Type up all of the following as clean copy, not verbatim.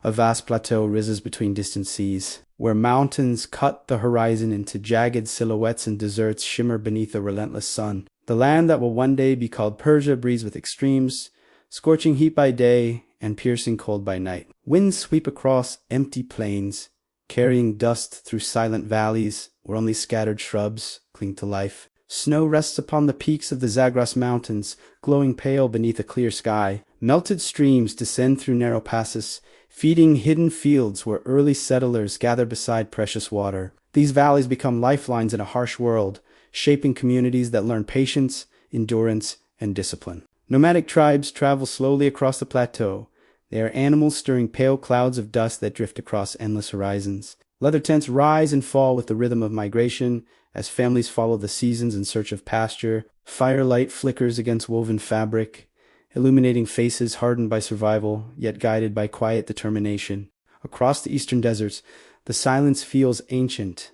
A vast plateau rises between distant seas, where mountains cut the horizon into jagged silhouettes and deserts shimmer beneath a relentless sun. The land that will one day be called Persia breathes with extremes, scorching heat by day and piercing cold by night. Winds sweep across empty plains, carrying dust through silent valleys where only scattered shrubs cling to life. Snow rests upon the peaks of the Zagros Mountains, glowing pale beneath a clear sky. Melted streams descend through narrow passes, feeding hidden fields where early settlers gather beside precious water. These valleys become lifelines in a harsh world, shaping communities that learn patience, endurance, and discipline. Nomadic tribes travel slowly across the plateau. They are animals stirring pale clouds of dust that drift across endless horizons. Leather tents rise and fall with the rhythm of migration as families follow the seasons in search of pasture. Firelight flickers against woven fabric, illuminating faces hardened by survival, yet guided by quiet determination. Across the eastern deserts, the silence feels ancient,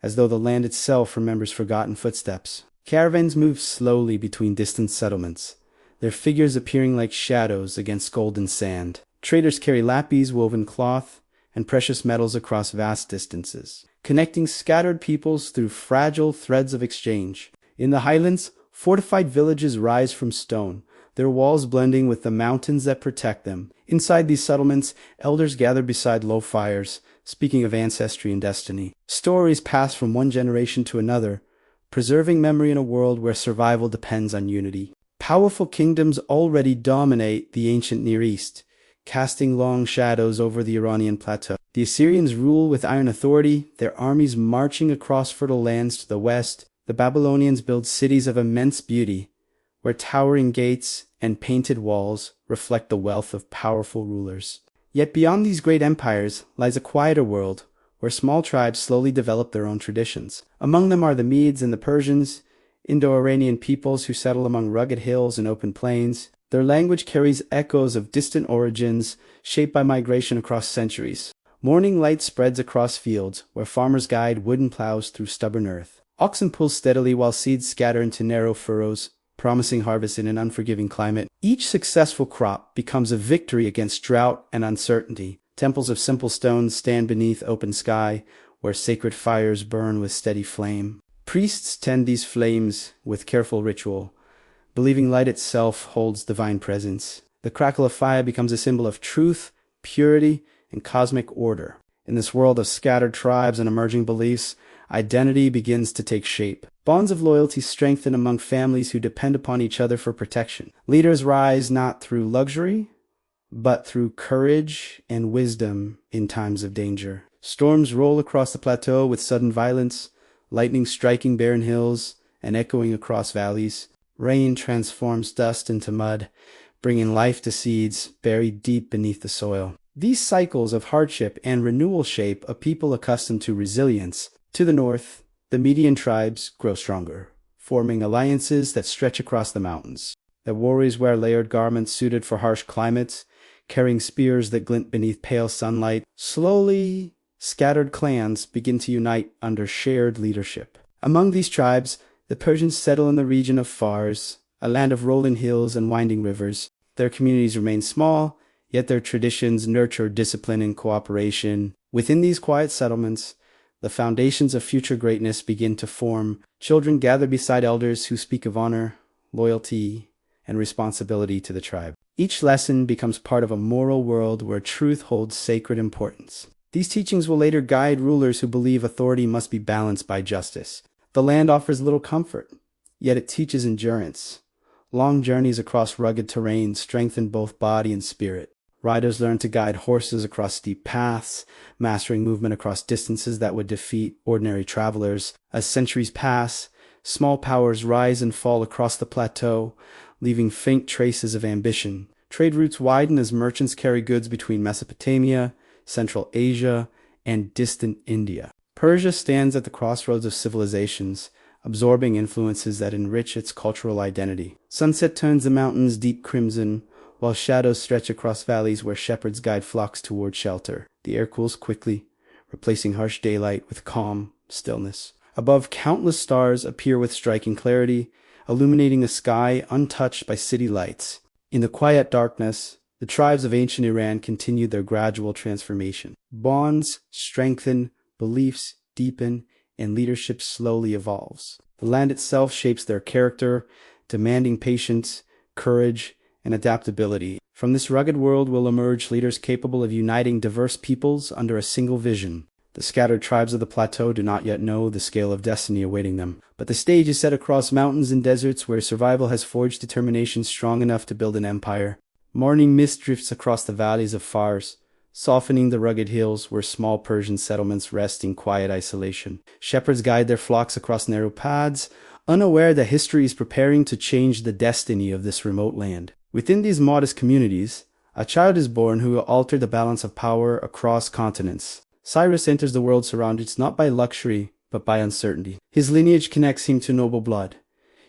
as though the land itself remembers forgotten footsteps. Caravans move slowly between distant settlements, their figures appearing like shadows against golden sand. Traders carry lapis, woven cloth, and precious metals across vast distances, connecting scattered peoples through fragile threads of exchange. In the highlands, fortified villages rise from stone, their walls blending with the mountains that protect them. Inside these settlements, elders gather beside low fires, speaking of ancestry and destiny. Stories pass from one generation to another, preserving memory in a world where survival depends on unity. Powerful kingdoms already dominate the ancient Near East, casting long shadows over the Iranian plateau. The Assyrians rule with iron authority, their armies marching across fertile lands to the west. The Babylonians build cities of immense beauty, where towering gates and painted walls reflect the wealth of powerful rulers. Yet beyond these great empires lies a quieter world, where small tribes slowly develop their own traditions. Among them are the Medes and the Persians, Indo-Iranian peoples who settle among rugged hills and open plains. Their language carries echoes of distant origins, shaped by migration across centuries. Morning light spreads across fields, where farmers guide wooden plows through stubborn earth. Oxen pull steadily while seeds scatter into narrow furrows, promising harvest in an unforgiving climate. Each successful crop becomes a victory against drought and uncertainty. Temples of simple stones stand beneath open sky, where sacred fires burn with steady flame. Priests tend these flames with careful ritual, believing light itself holds divine presence. The crackle of fire becomes a symbol of truth, purity, and cosmic order. In this world of scattered tribes and emerging beliefs, identity begins to take shape. Bonds of loyalty strengthen among families who depend upon each other for protection. Leaders rise not through luxury, but through courage and wisdom in times of danger. Storms roll across the plateau with sudden violence, lightning striking barren hills and echoing across valleys. Rain transforms dust into mud, bringing life to seeds buried deep beneath the soil. These cycles of hardship and renewal shape a people accustomed to resilience. To the north, the Median tribes grow stronger, forming alliances that stretch across the mountains. Their warriors wear layered garments suited for harsh climates, carrying spears that glint beneath pale sunlight. Slowly, scattered clans begin to unite under shared leadership. Among these tribes, the Persians settle in the region of Fars, a land of rolling hills and winding rivers. Their communities remain small, yet their traditions nurture discipline and cooperation. Within these quiet settlements, the foundations of future greatness begin to form. Children gather beside elders who speak of honor, loyalty, and responsibility to the tribe. Each lesson becomes part of a moral world where truth holds sacred importance. These teachings will later guide rulers who believe authority must be balanced by justice. The land offers little comfort, yet it teaches endurance. Long journeys across rugged terrain strengthen both body and spirit. Riders learn to guide horses across steep paths, mastering movement across distances that would defeat ordinary travelers. As centuries pass, small powers rise and fall across the plateau, leaving faint traces of ambition. Trade routes widen as merchants carry goods between Mesopotamia, Central Asia, and distant India. Persia stands at the crossroads of civilizations, absorbing influences that enrich its cultural identity. Sunset turns the mountains deep crimson, while shadows stretch across valleys where shepherds guide flocks toward shelter. The air cools quickly, replacing harsh daylight with calm stillness. Above, countless stars appear with striking clarity, illuminating a sky untouched by city lights. In the quiet darkness, The tribes of ancient Iran continued their gradual transformation. Bonds strengthen, beliefs deepen, and leadership slowly evolves. The land itself shapes their character, demanding patience, courage, and adaptability. From this rugged world will emerge leaders capable of uniting diverse peoples under a single vision. The scattered tribes of the plateau do not yet know the scale of destiny awaiting them, but the stage is set across mountains and deserts where survival has forged determination strong enough to build an empire. Morning mist drifts across the valleys of Fars, softening the rugged hills where small Persian settlements rest in quiet isolation. Shepherds guide their flocks across narrow paths, unaware that history is preparing to change the destiny of this remote land. Within these modest communities, a child is born who will alter the balance of power across continents. Cyrus enters the world surrounded not by luxury, but by uncertainty. His lineage connects him to noble blood.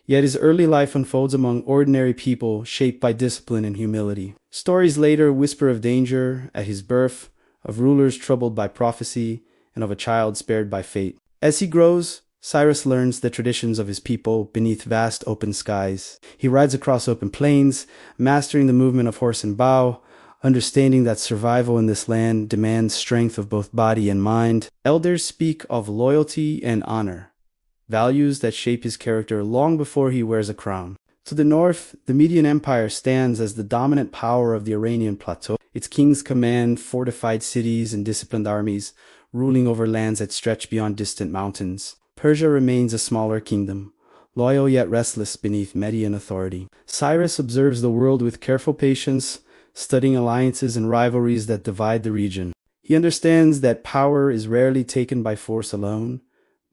Yet his early life unfolds among ordinary people shaped by discipline and humility. Stories later whisper of danger at his birth, of rulers troubled by prophecy, and of a child spared by fate. As he grows, Cyrus learns the traditions of his people beneath vast open skies. He rides across open plains, mastering the movement of horse and bow, understanding that survival in this land demands strength of both body and mind. Elders speak of loyalty and honor, values that shape his character long before he wears a crown. To the north, the Median Empire stands as the dominant power of the Iranian plateau. Its kings command fortified cities and disciplined armies, ruling over lands that stretch beyond distant mountains. Persia remains a smaller kingdom, loyal yet restless beneath Median authority. Cyrus observes the world with careful patience, studying alliances and rivalries that divide the region. He understands that power is rarely taken by force alone,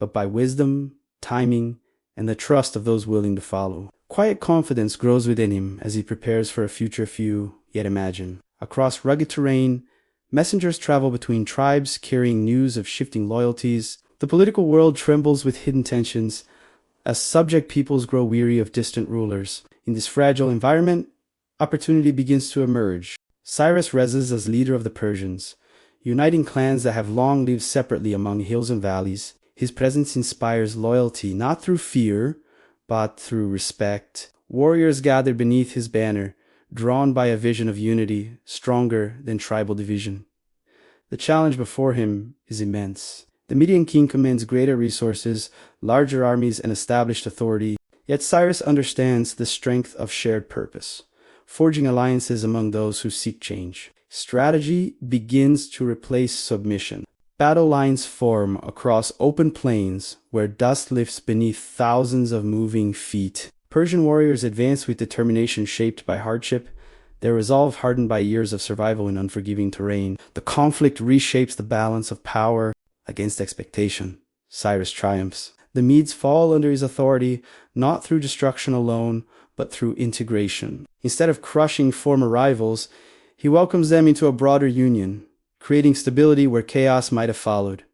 but by wisdom, timing, and the trust of those willing to follow. Quiet confidence grows within him as he prepares for a future few yet imagine. Across rugged terrain, messengers travel between tribes carrying news of shifting loyalties. The political world trembles with hidden tensions as subject peoples grow weary of distant rulers. In this fragile environment, opportunity begins to emerge. Cyrus rises as leader of the Persians, uniting clans that have long lived separately among hills and valleys. His presence inspires loyalty not through fear, but through respect. Warriors gather beneath his banner, drawn by a vision of unity stronger than tribal division. The challenge before him is immense. The Median king commands greater resources, larger armies, and established authority, yet Cyrus understands the strength of shared purpose, forging alliances among those who seek change. Strategy begins to replace submission. Battle lines form across open plains where dust lifts beneath thousands of moving feet. Persian warriors advance with determination shaped by hardship, their resolve hardened by years of survival in unforgiving terrain. The conflict reshapes the balance of power against expectation. Cyrus triumphs. The Medes fall under his authority not through destruction alone, but through integration. Instead of crushing former rivals, he welcomes them into a broader union, creating stability where chaos might have followed.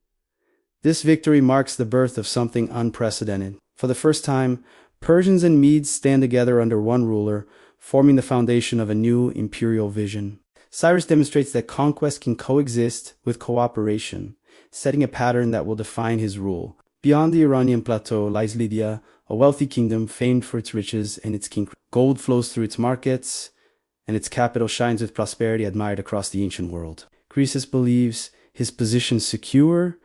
This victory marks the birth of something unprecedented. For the first time, Persians and Medes stand together under one ruler, forming the foundation of a new imperial vision. Cyrus demonstrates that conquest can coexist with cooperation, setting a pattern that will define his rule. Beyond the Iranian plateau lies Lydia, a wealthy kingdom famed for its riches and its king. Gold flows through its markets, and its capital shines with prosperity admired across the ancient world. Croesus believes his position secure,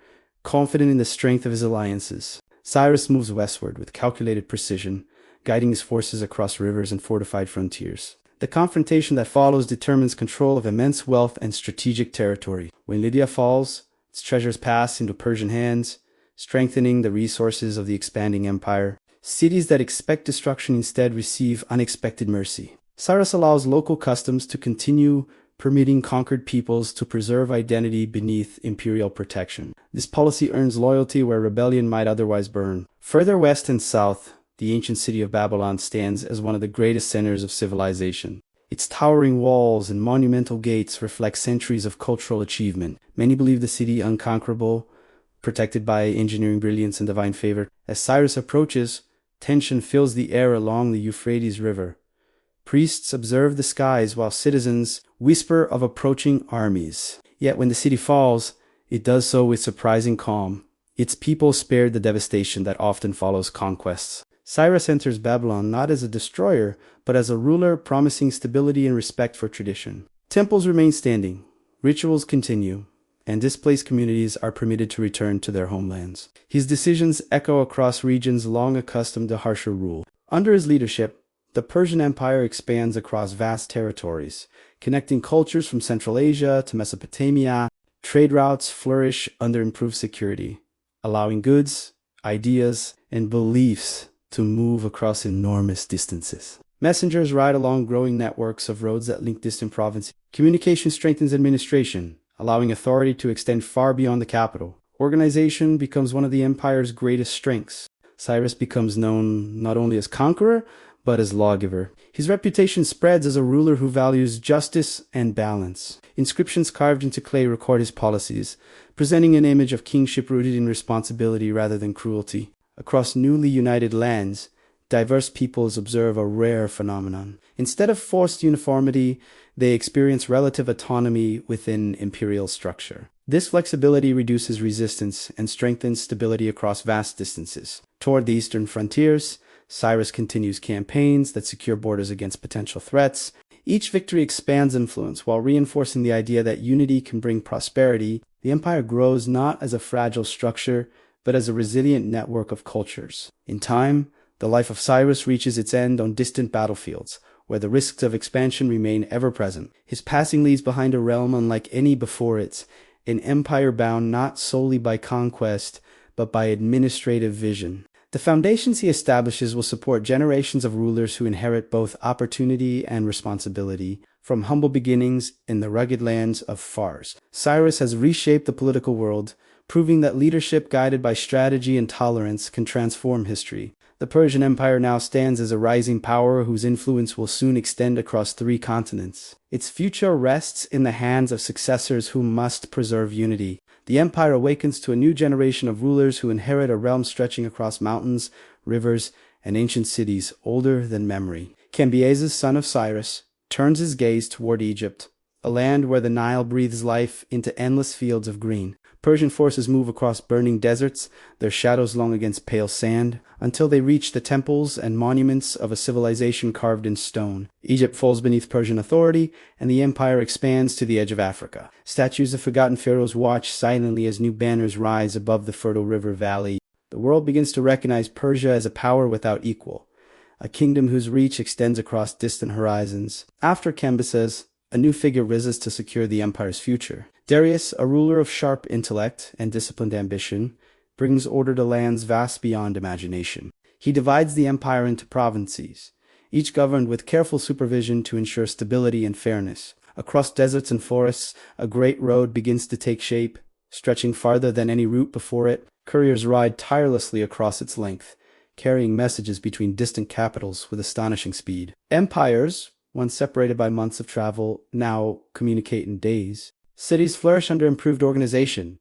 confident in the strength of his alliances. Cyrus moves westward with calculated precision, guiding his forces across rivers and fortified frontiers. The confrontation that follows determines control of immense wealth and strategic territory. When Lydia falls, its treasures pass into Persian hands, strengthening the resources of the expanding empire. Cities that expect destruction instead receive unexpected mercy. Cyrus allows local customs to continue, permitting conquered peoples to preserve identity beneath imperial protection. This policy earns loyalty where rebellion might otherwise burn. Further west and south, the ancient city of Babylon stands as one of the greatest centers of civilization. Its towering walls and monumental gates reflect centuries of cultural achievement. Many believe the city unconquerable, protected by engineering brilliance and divine favor. As Cyrus approaches, tension fills the air along the Euphrates River. Priests observe the skies while citizens whisper of approaching armies. Yet when the city falls, it does so with surprising calm. Its people spared the devastation that often follows conquests. Cyrus enters Babylon not as a destroyer, but as a ruler promising stability and respect for tradition. Temples remain standing, rituals continue, and displaced communities are permitted to return to their homelands. His decisions echo across regions long accustomed to harsher rule. Under his leadership, the Persian Empire expands across vast territories, connecting cultures from Central Asia to Mesopotamia. Trade routes flourish under improved security, allowing goods, ideas, and beliefs to move across enormous distances. Messengers ride along growing networks of roads that link distant provinces. Communication strengthens administration, allowing authority to extend far beyond the capital. Organization becomes one of the empire's greatest strengths. Cyrus becomes known not only as conqueror, but as lawgiver. His reputation spreads as a ruler who values justice and balance. Inscriptions carved into clay record his policies, presenting an image of kingship rooted in responsibility rather than cruelty. Across newly united lands, diverse peoples observe a rare phenomenon. Instead of forced uniformity, they experience relative autonomy within imperial structure. This flexibility reduces resistance and strengthens stability across vast distances. Toward the eastern frontiers, Cyrus continues campaigns that secure borders against potential threats. Each victory expands influence while reinforcing the idea that unity can bring prosperity. The empire grows not as a fragile structure, but as a resilient network of cultures. In time, the life of Cyrus reaches its end on distant battlefields, where the risks of expansion remain ever present. His passing leaves behind a realm unlike any before it, an empire bound not solely by conquest, but by administrative vision. The foundations he establishes will support generations of rulers who inherit both opportunity and responsibility. From humble beginnings in the rugged lands of Fars, Cyrus has reshaped the political world, proving that leadership guided by strategy and tolerance can transform history. The Persian Empire now stands as a rising power whose influence will soon extend across 3 continents. Its future rests in the hands of successors who must preserve unity. The empire awakens to a new generation of rulers who inherit a realm stretching across mountains, rivers, and ancient cities older than memory. Cambyses, son of Cyrus, turns his gaze toward Egypt, a land where the Nile breathes life into endless fields of green. Persian forces move across burning deserts, their shadows long against pale sand, until they reach the temples and monuments of a civilization carved in stone. Egypt falls beneath Persian authority, and the empire expands to the edge of Africa. Statues of forgotten pharaohs watch silently as new banners rise above the fertile river valley. The world begins to recognize Persia as a power without equal, a kingdom whose reach extends across distant horizons. After Cambyses, a new figure rises to secure the empire's future. Darius, a ruler of sharp intellect and disciplined ambition, brings order to lands vast beyond imagination. He divides the empire into provinces, each governed with careful supervision to ensure stability and fairness. Across deserts and forests, a great road begins to take shape, stretching farther than any route before it. Couriers ride tirelessly across its length, carrying messages between distant capitals with astonishing speed. Empires, once separated by months of travel, now communicate in days. Cities flourish under improved organization,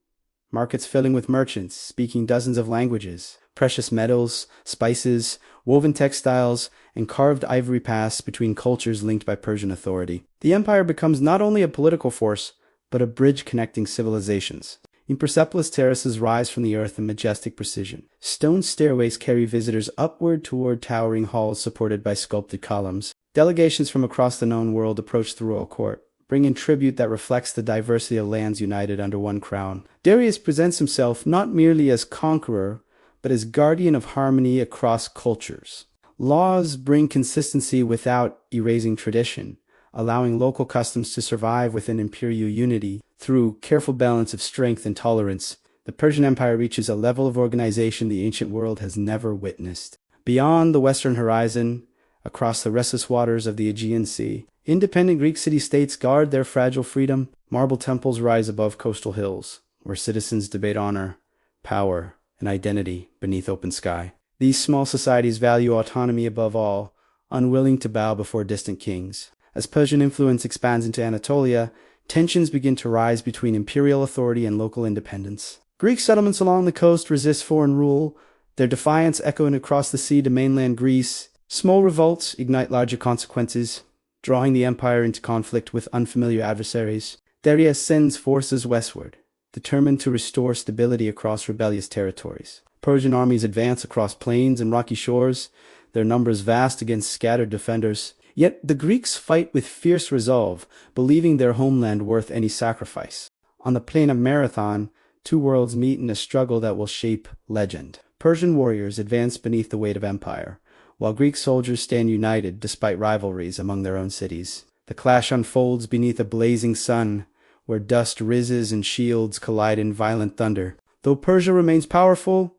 markets filling with merchants speaking dozens of languages. Precious metals, spices, woven textiles, and carved ivory pass between cultures linked by Persian authority. The empire becomes not only a political force, but a bridge connecting civilizations. In Persepolis, terraces rise from the earth in majestic precision. Stone stairways carry visitors upward toward towering halls supported by sculpted columns. Delegations from across the known world approach the royal court, bringing tribute that reflects the diversity of lands united under one crown. Darius presents himself not merely as conqueror, but as guardian of harmony across cultures. Laws bring consistency without erasing tradition, allowing local customs to survive within imperial unity. Through careful balance of strength and tolerance, the Persian Empire reaches a level of organization the ancient world has never witnessed. Beyond the western horizon, across the restless waters of the Aegean Sea, independent Greek city-states guard their fragile freedom. Marble temples rise above coastal hills, where citizens debate honor, power, and identity beneath open sky. These small societies value autonomy above all, unwilling to bow before distant kings. As Persian influence expands into Anatolia, tensions begin to rise between imperial authority and local independence. Greek settlements along the coast resist foreign rule, their defiance echoing across the sea to mainland Greece. Small revolts ignite larger consequences, drawing the empire into conflict with unfamiliar adversaries. Darius sends forces westward, determined to restore stability across rebellious territories. Persian armies advance across plains and rocky shores, their numbers vast against scattered defenders. Yet the Greeks fight with fierce resolve, believing their homeland worth any sacrifice. On the plain of Marathon, two worlds meet in a struggle that will shape legend. Persian warriors advance beneath the weight of empire, while Greek soldiers stand united despite rivalries among their own cities. The clash unfolds beneath a blazing sun, where dust rises and shields collide in violent thunder. Though Persia remains powerful,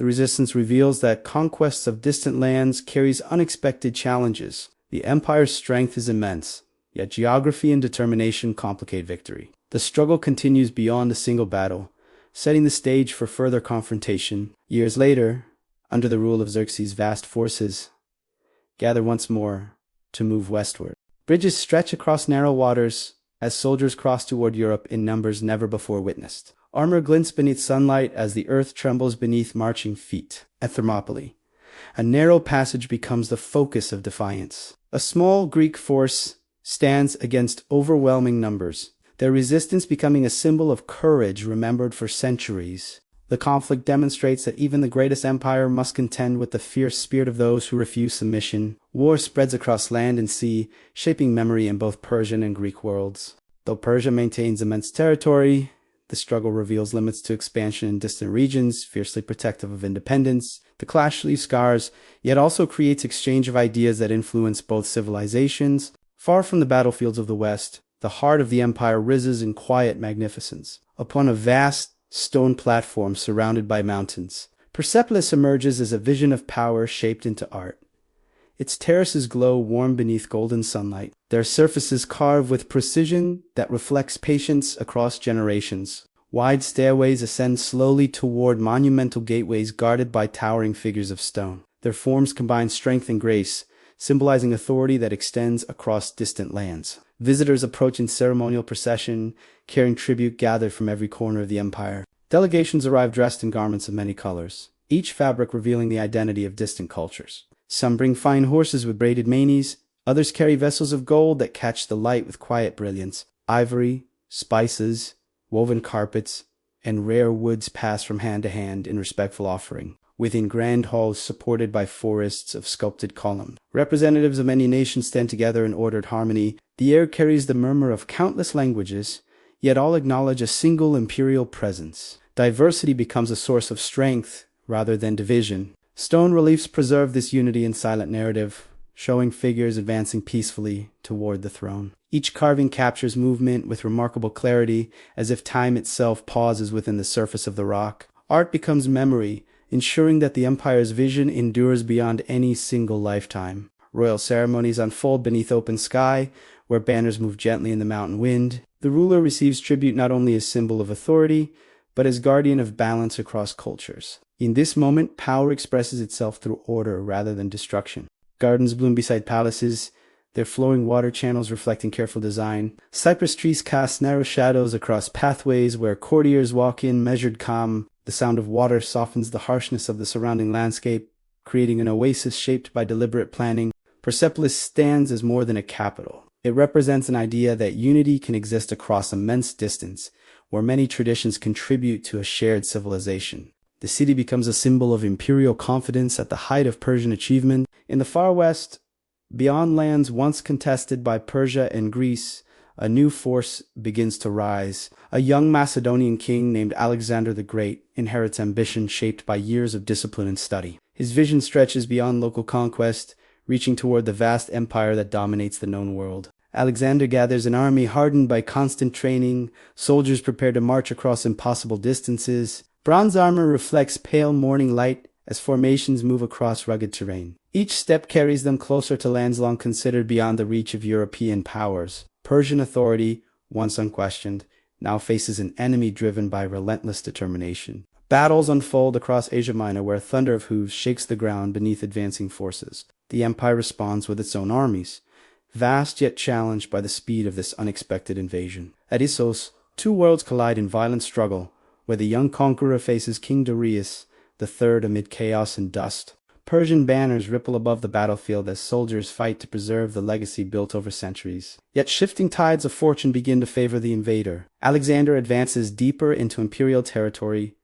the resistance reveals that conquests of distant lands carries unexpected challenges. The empire's strength is immense, yet geography and determination complicate victory. The struggle continues beyond a single battle, setting the stage for further confrontation. Years later, under the rule of Xerxes, vast forces gather once more to move westward. Bridges stretch across narrow waters as soldiers cross toward Europe in numbers never before witnessed. Armor glints beneath sunlight as the earth trembles beneath marching feet. At Thermopylae, a narrow passage becomes the focus of defiance. A small Greek force stands against overwhelming numbers, their resistance becoming a symbol of courage remembered for centuries. The conflict demonstrates that even the greatest empire must contend with the fierce spirit of those who refuse submission. War spreads across land and sea, shaping memory in both Persian and Greek worlds. Though Persia maintains immense territory, the struggle reveals limits to expansion in distant regions, fiercely protective of independence. The clash leaves scars, yet also creates exchange of ideas that influence both civilizations. Far from the battlefields of the West, the heart of the empire rises in quiet magnificence. Upon a vast stone platform surrounded by mountains, Persepolis emerges as a vision of power shaped into art. Its terraces glow warm beneath golden sunlight, their surfaces carved with precision that reflects patience across generations. Wide stairways ascend slowly toward monumental gateways guarded by towering figures of stone. Their forms combine strength and grace, symbolizing authority that extends across distant lands. Visitors approach in ceremonial procession, carrying tribute gathered from every corner of the empire. Delegations arrive dressed in garments of many colors, each fabric revealing the identity of distant cultures. Some bring fine horses with braided manes, others carry vessels of gold that catch the light with quiet brilliance. Ivory, spices, woven carpets, and rare woods pass from hand to hand in respectful offering. Within grand halls supported by forests of sculpted columns, representatives of many nations stand together in ordered harmony. The air carries the murmur of countless languages, yet all acknowledge a single imperial presence. Diversity becomes a source of strength rather than division. Stone reliefs preserve this unity in silent narrative, showing figures advancing peacefully toward the throne. Each carving captures movement with remarkable clarity, as if time itself pauses within the surface of the rock. Art becomes memory, ensuring that the empire's vision endures beyond any single lifetime. Royal ceremonies unfold beneath open sky, where banners move gently in the mountain wind. The ruler receives tribute not only as symbol of authority, but as guardian of balance across cultures. In this moment, power expresses itself through order rather than destruction. Gardens bloom beside palaces, their flowing water channels reflecting careful design. Cypress trees cast narrow shadows across pathways where courtiers walk in measured calm. The sound of water softens the harshness of the surrounding landscape, creating an oasis shaped by deliberate planning. Persepolis stands as more than a capital. It represents an idea that unity can exist across immense distance, where many traditions contribute to a shared civilization. The city becomes a symbol of imperial confidence at the height of Persian achievement. In the far west, beyond lands once contested by Persia and Greece, a new force begins to rise. A young Macedonian king named Alexander the Great inherits ambition shaped by years of discipline and study. His vision stretches beyond local conquest, reaching toward the vast empire that dominates the known world. Alexander gathers an army hardened by constant training, soldiers prepare to march across impossible distances. Bronze armor reflects pale morning light as formations move across rugged terrain. Each step carries them closer to lands long considered beyond the reach of European powers. Persian authority, once unquestioned, now faces an enemy driven by relentless determination. Battles unfold across Asia Minor where thunder of hooves shakes the ground beneath advancing forces. The empire responds with its own armies, vast yet challenged by the speed of this unexpected invasion. At Issos, two worlds collide in violent struggle, where the young conqueror faces King Darius the Third amid chaos and dust. Persian banners ripple above the battlefield as soldiers fight to preserve the legacy built over centuries. Yet shifting tides of fortune begin to favor the invader. Alexander advances deeper into imperial territory,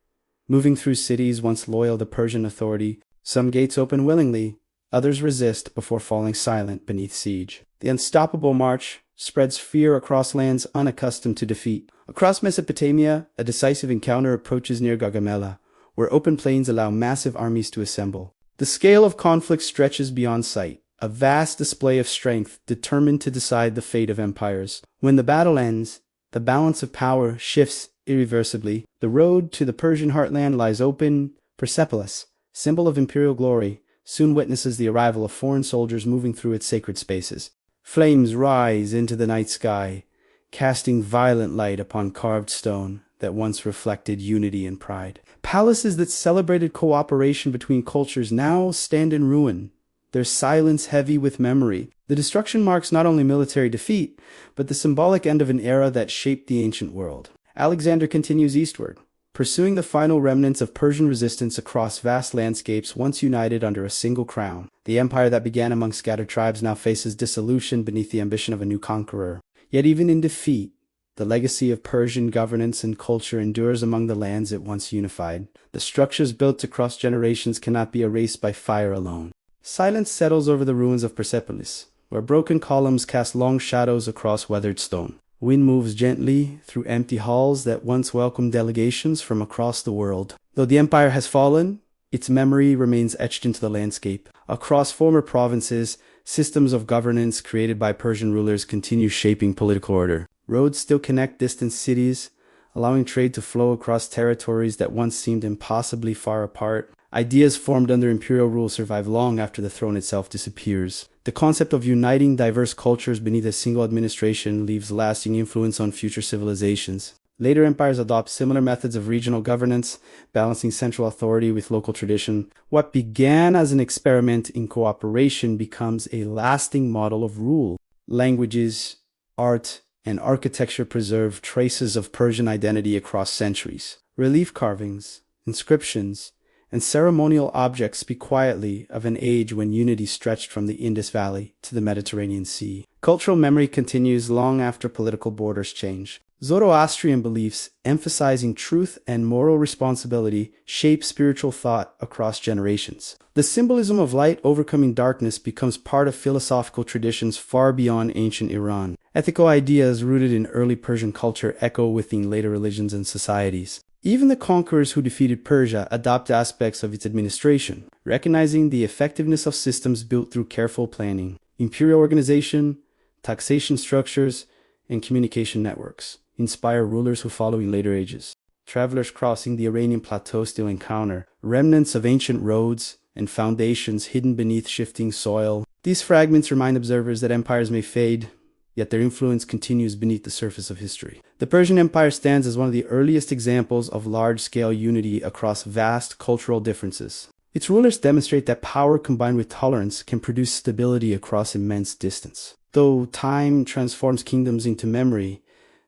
moving through cities once loyal to Persian authority. Some gates open willingly, others resist before falling silent beneath siege. The unstoppable march spreads fear across lands unaccustomed to defeat. Across Mesopotamia, a decisive encounter approaches near Gaugamela, where open plains allow massive armies to assemble. The scale of conflict stretches beyond sight, a vast display of strength determined to decide the fate of empires. When the battle ends, the balance of power shifts irreversibly. The road to the Persian heartland lies open. Persepolis, symbol of imperial glory, soon witnesses the arrival of foreign soldiers moving through its sacred spaces. Flames rise into the night sky, casting violent light upon carved stone that once reflected unity and pride. Palaces that celebrated cooperation between cultures now stand in ruin, their silence heavy with memory. The destruction marks not only military defeat, but the symbolic end of an era that shaped the ancient world. Alexander continues eastward, pursuing the final remnants of Persian resistance across vast landscapes once united under a single crown. The empire that began among scattered tribes now faces dissolution beneath the ambition of a new conqueror. Yet even in defeat, the legacy of Persian governance and culture endures among the lands it once unified. The structures built across generations cannot be erased by fire alone. Silence settles over the ruins of Persepolis, where broken columns cast long shadows across weathered stone. Wind moves gently through empty halls that once welcomed delegations from across the world. Though the empire has fallen, its memory remains etched into the landscape. Across former provinces, systems of governance created by Persian rulers continue shaping political order. Roads still connect distant cities, allowing trade to flow across territories that once seemed impossibly far apart. Ideas formed under imperial rule survive long after the throne itself disappears. The concept of uniting diverse cultures beneath a single administration leaves lasting influence on future civilizations. Later empires adopt similar methods of regional governance, balancing central authority with local tradition. What began as an experiment in cooperation becomes a lasting model of rule. Languages, art, and architecture preserve traces of Persian identity across centuries. Relief carvings, inscriptions, and ceremonial objects speak quietly of an age when unity stretched from the Indus Valley to the Mediterranean Sea. Cultural memory continues long after political borders change. Zoroastrian beliefs, emphasizing truth and moral responsibility, shape spiritual thought across generations. The symbolism of light overcoming darkness becomes part of philosophical traditions far beyond ancient Iran. Ethical ideas rooted in early Persian culture echo within later religions and societies. Even the conquerors who defeated Persia adopt aspects of its administration, recognizing the effectiveness of systems built through careful planning. Imperial organization, taxation structures, and communication networks inspire rulers who follow in later ages. Travelers crossing the Iranian plateau still encounter remnants of ancient roads and foundations hidden beneath shifting soil. These fragments remind observers that empires may fade, yet their influence continues beneath the surface of history. The Persian Empire stands as one of the earliest examples of large-scale unity across vast cultural differences. Its rulers demonstrate that power combined with tolerance can produce stability across immense distance. Though time transforms kingdoms into memory,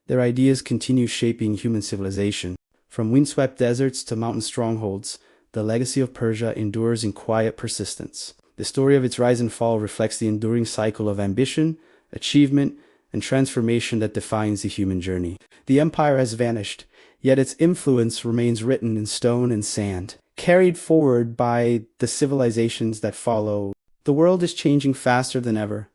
their ideas continue shaping human civilization. From windswept deserts to mountain strongholds, the legacy of Persia endures in quiet persistence. The story of its rise and fall reflects the enduring cycle of ambition, achievement, and transformation that defines the human journey. The empire has vanished, yet its influence remains written in stone and sand, carried forward by the civilizations that follow. The world is changing faster than ever,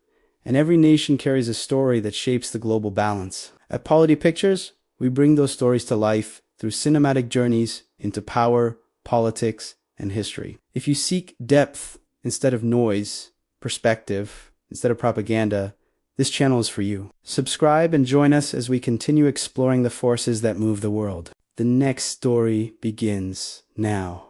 and every nation carries a story that shapes the global balance. At Polity Pictures, we bring those stories to life through cinematic journeys into power, politics, and history. If you seek depth instead of noise, perspective instead of propaganda, this channel is for you. Subscribe and join us as we continue exploring the forces that move the world. The next story begins now.